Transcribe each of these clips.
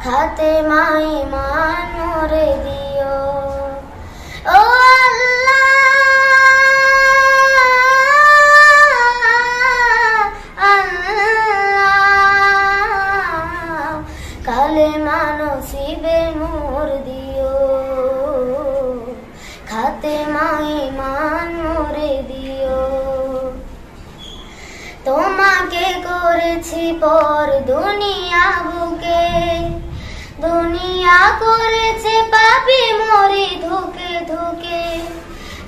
খাতেমা ঈমান মোরে দিও। ও আল্লাহ কালেমা নসিবে মোর দিও, খাতেমা ঈমান মোরে দিও। তোমাকে করেছি পর দুনিয়া বুকে, দুনিয়া করেছে পাপী মরি ধুকে ধুকে।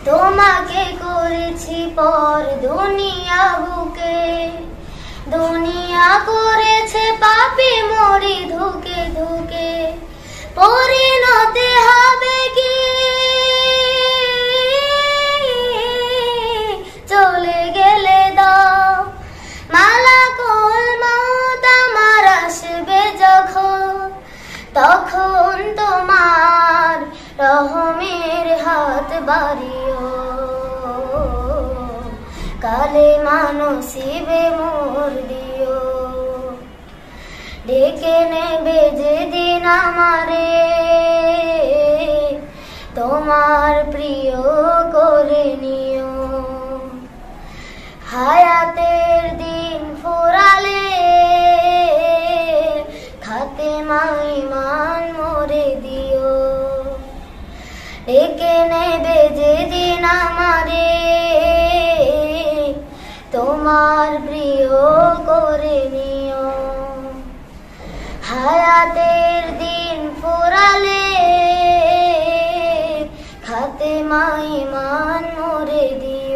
তোমাকে করেছি পর দুনিয়া বুকে, দুনিয়া করেছে পাপী মরি ধুকে ধুকে। পরিণতি হবে কি চলে গেলে দাও, মালাকুল মউত আমার আসবে যখন, তখন তোমার রহমের হাত বাড়িও। কালেমা নসিবে মোর দিও। ডেকে নেবে যেদিন আমারে তোমার প্রিয় করে নিও। হায়াতের দিন ফুরালে খাতেমা ঈমান মোরে দিও। ডেকে নেবে যেদিন আমারে তোমার প্রিয় করে নিও। হায়াতের দিন ফুরালে খাতেমা ঈমান মোরে দিও।